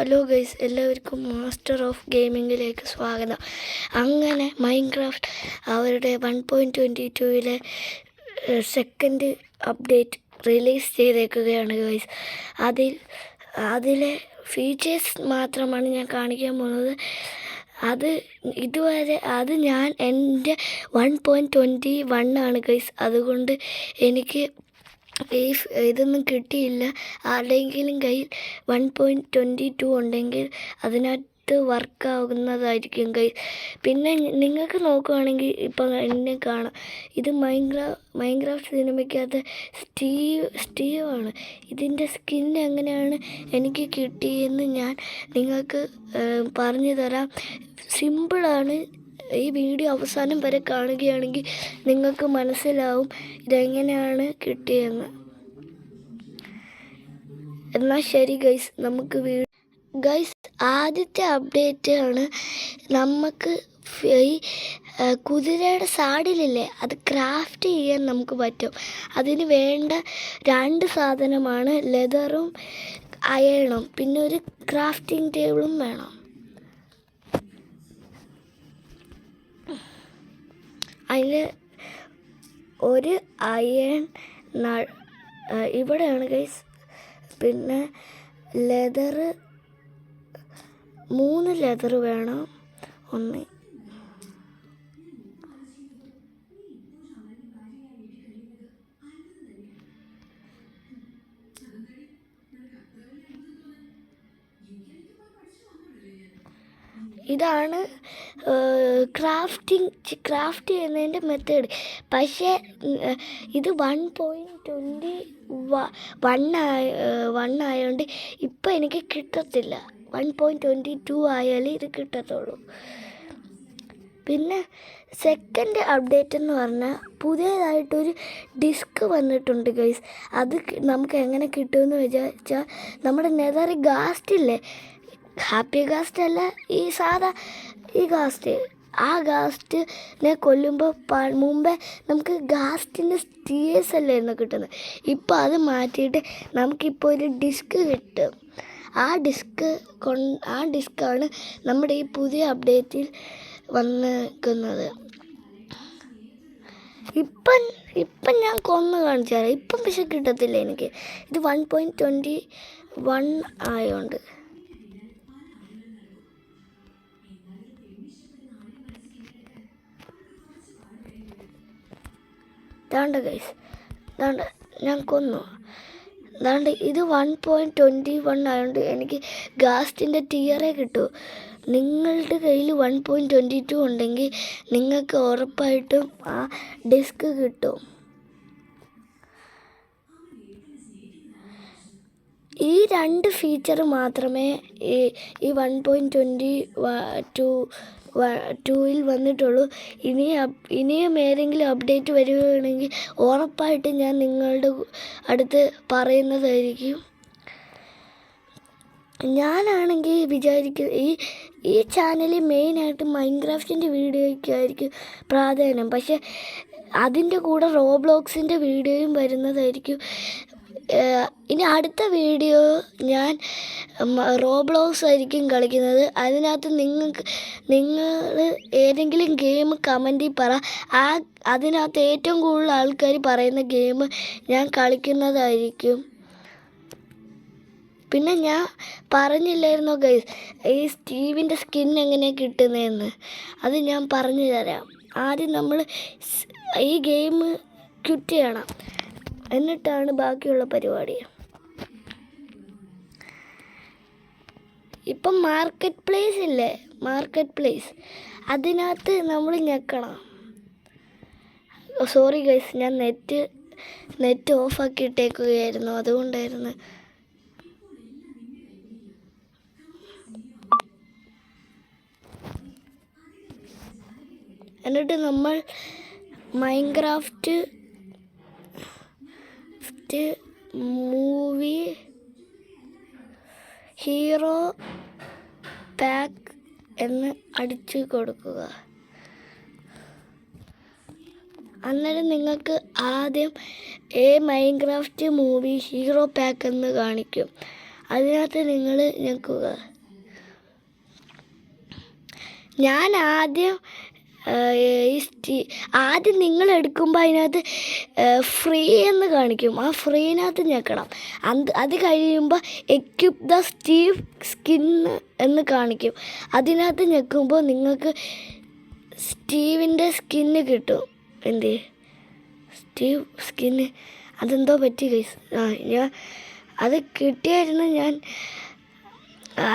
Hello guys, എല്ലാവർക്കും master of ഗെയിമിങ്ങിലേക്ക് സ്വാഗതം. അങ്ങനെ മൈൻക്രാഫ്റ്റ് അവരുടെ 1.22 സെക്കൻഡ് അപ്ഡേറ്റ് റിലീസ് ചെയ്തേക്കുകയാണ് ഗൈസ്. അതിലെ ഫീച്ചേഴ്സ് മാത്രമാണ് ഞാൻ കാണിക്കാൻ പോകുന്നത്. അത് ഞാൻ എൻ്റെ 1.21 ആണ് ഗൈസ്. അതുകൊണ്ട് എനിക്ക് ഇതൊന്നും കിട്ടിയില്ല. ആരുടെയെങ്കിലും കയ്യിൽ 1.22 ഉണ്ടെങ്കിൽ അതിനകത്ത് വർക്കാവുന്നതായിരിക്കും കയ്യിൽ. പിന്നെ നിങ്ങൾക്ക് നോക്കുകയാണെങ്കിൽ ഇപ്പം എന്നെ കാണാം. ഇത് മൈൻക്രാഫ്റ്റ് സിനിമയ്ക്കകത്ത് സ്റ്റീവാണ്. ഇതിൻ്റെ സ്കിൻ എങ്ങനെയാണ് എനിക്ക് കിട്ടിയെന്ന് ഞാൻ നിങ്ങൾക്ക് പറഞ്ഞു തരാം. സിമ്പിളാണ്. ഈ വീഡിയോ അവസാനം വരെ കാണുകയാണെങ്കിൽ നിങ്ങൾക്ക് മനസ്സിലാവും ഇതെങ്ങനെയാണ് കിട്ടിയെന്ന്. എന്നാൽ ശരി ഗൈസ്, നമുക്ക് ഗൈസ് ആദ്യത്തെ അപ്ഡേറ്റ് ആണ്. നമുക്ക് ഈ കുതിരയുടെ സാഡിലില്ലേ, അത് ക്രാഫ്റ്റ് ചെയ്യാൻ നമുക്ക് പറ്റും. അതിന് വേണ്ട 2 സാധനമാണ് ലെതറും അയണും. പിന്നെ ഒരു ക്രാഫ്റ്റിംഗ് ടേബിളും വേണം. അതിന് ഒരു അയൺ ഇവിടെയാണ് ഗൈസ്. പിന്നെ ലെതറ് 3 ലെതർ വേണം. ഇതാണ് ക്രാഫ്റ്റ് ചെയ്യുന്നതിൻ്റെ മെത്തേഡ്. പക്ഷേ ഇത് 1.21 ആയതുകൊണ്ട് ഇപ്പം എനിക്ക് കിട്ടത്തില്ല. 1.22 ആയാലേ ഇത് കിട്ടത്തുള്ളൂ. പിന്നെ സെക്കൻഡ് അപ്ഡേറ്റ് എന്ന് പറഞ്ഞാൽ പുതിയതായിട്ടൊരു ഡിസ്ക് വന്നിട്ടുണ്ട് ഗൈസ്. അത് നമുക്ക് എങ്ങനെ കിട്ടുമെന്ന് വിചാരിച്ചാൽ, നമ്മുടെ നെതർ ഗാസ്റ്റ് ഇല്ലേ, ഹാപ്പി ഗാസ്റ്റ് അല്ല, ഈ ഗാസ്റ്റ്, ആ ഗാസ്റ്റിനെ കൊല്ലുമ്പോൾ മുമ്പേ നമുക്ക് ഗാസ്റ്റിൻ്റെ സ്റ്റിയേഴ്സ് അല്ലായിരുന്നു കിട്ടുന്നത്. ഇപ്പോൾ അത് മാറ്റിയിട്ട് നമുക്കിപ്പോൾ ഒരു ഡിസ്ക് കിട്ടും. ആ ഡിസ്ക്കാണ് നമ്മുടെ ഈ പുതിയ അപ്ഡേറ്റിൽ വന്നിരിക്കുന്നത്. ഇപ്പം ഞാൻ കൊന്ന് കാണിച്ചു തരാം. ഇപ്പം പക്ഷെ കിട്ടത്തില്ല എനിക്ക്. ഇത് 1.21 ആയതുകൊണ്ട്. ദാണ്ട ഗൈസ്, ദാണ്ട ഞാൻ കൊന്നു. ദാണ്ട ഇത് 1.21 ആയതുകൊണ്ട് എനിക്ക് ഗാസ്റ്റിൻ്റെ ടിയറേ കിട്ടൂ. നിങ്ങളുടെ കയ്യിൽ 1.22 ഉണ്ടെങ്കിൽ നിങ്ങൾക്ക് ഉറപ്പായിട്ടും ആ ഡിസ്ക് കിട്ടും. ഈ 2 ഫീച്ചർ മാത്രമേ ഈ 1.22ൽ വന്നിട്ടുള്ളൂ. ഇനിയും ഏതെങ്കിലും അപ്ഡേറ്റ് വരികയാണെങ്കിൽ ഉറപ്പായിട്ട് ഞാൻ നിങ്ങളുടെ അടുത്ത് പറയുന്നതായിരിക്കും. ഞാനാണെങ്കിൽ വിചാരിക്കും ഈ ചാനലിൽ മെയിനായിട്ട് മൈൻക്രാഫ്റ്റിൻ്റെ വീഡിയോയ്ക്കായിരിക്കും പ്രാധാന്യം. പക്ഷേ അതിൻ്റെ കൂടെ റോബ്ലോക്സിൻ്റെ വീഡിയോയും വരുന്നതായിരിക്കും. ഇനി അടുത്ത വീഡിയോ ഞാൻ റോബ്ലോക്സ് ആയിരിക്കും കളിക്കുന്നത്. അതിനകത്ത് നിങ്ങൾ ഏതെങ്കിലും ഗെയിം കമൻറ്റിൽ പറ. അതിനകത്ത് ഏറ്റവും കൂടുതൽ ആൾക്കാർ പറയുന്ന ഗെയിം ഞാൻ കളിക്കുന്നതായിരിക്കും. പിന്നെ ഞാൻ പറഞ്ഞില്ലായിരുന്നോ ഗൈസ്, ഈ സ്റ്റീവിൻ്റെ സ്കിൻ എങ്ങനെയാണ് കിട്ടുന്നതെന്ന്? അത് ഞാൻ പറഞ്ഞു തരാം. ആദ്യം നമ്മൾ ഈ ഗെയിം ക്വിറ്റ് ചെയ്യണം, എന്നിട്ടാണ് ബാക്കിയുള്ള പരിപാടി. ഇപ്പം മാർക്കറ്റ് പ്ലേസ് ഇല്ലേ, അതിനകത്ത് നമ്മൾ ഞെക്കണം. സോറി ഗൈസ്, ഞാൻ നെറ്റ് ഓഫാക്കി ഇട്ടേക്കുകയായിരുന്നു, അതുകൊണ്ടായിരുന്നു. എന്നിട്ട് നമ്മൾ മൈൻക്രാഫ്റ്റ് മൂവി ഹീറോ പാക്ക് എന്ന് അടിച്ചു കൊടുക്കുക. അന്നേരം നിങ്ങൾക്ക് ആദ്യം മൈൻക്രാഫ്റ്റ് മൂവി ഹീറോ പാക്ക് എന്ന് കാണിക്കും. അതിനകത്ത് നിങ്ങൾ ഞെക്കുക. ഞാൻ ആദ്യം ആദ്യം നിങ്ങൾ എടുക്കുമ്പോൾ അതിനകത്ത് ഫ്രീ എന്ന് കാണിക്കും. ആ ഫ്രീനകത്ത് ഞെക്കണം. അത് കഴിയുമ്പോൾ എക്യുപ്പ് ദ സ്റ്റീവ് സ്കിൻ എന്ന് കാണിക്കും. അതിനകത്ത് ഞെക്കുമ്പോൾ നിങ്ങൾക്ക് സ്റ്റീവിൻ്റെ സ്കിന്ന് കിട്ടും. എന്ത് സ്റ്റീവ് സ്കിന്ന് അതെന്തോ പറ്റി ഗൈസ്. ഞാൻ അത് കിട്ടിയായിരുന്നു. ഞാൻ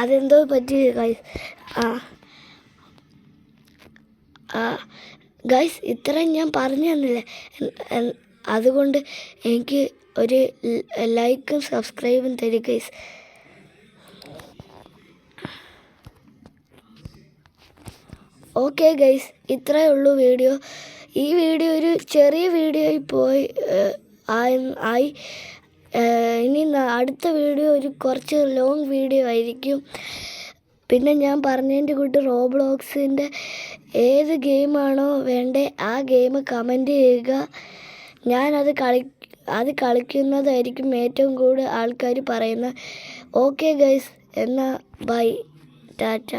അതെന്തോ പറ്റി ഗൈസ്. ഗൈസ് ഇത്രയും ഞാൻ പറഞ്ഞു തന്നില്ലേ. അതുകൊണ്ട് എനിക്ക് ഒരു ലൈക്കും സബ്സ്ക്രൈബും തരും ഗൈസ്. ഓക്കെ ഗൈസ്, ഇത്രയേ ഉള്ളൂ വീഡിയോ. ഈ വീഡിയോ ഒരു ചെറിയ വീഡിയോ ആയി. ഇനി അടുത്ത വീഡിയോ ഒരു കുറച്ച് ലോങ് വീഡിയോ ആയിരിക്കും. പിന്നെ ഞാൻ പറഞ്ഞതിൻ്റെ കൂട്ട് റോബ്ലോക്സിൻ്റെ ഏത് ഗെയിമാണോ വേണ്ടേ ആ ഗെയിം കമൻറ്റ് ചെയ്യുക. ഞാനത് കളിക്കുന്നതായിരിക്കും ഏറ്റവും കൂടുതൽ ആൾക്കാർ പറയുന്നത്. ഓക്കെ ഗൈസ്, എന്നാൽ ബൈ, ടാറ്റ.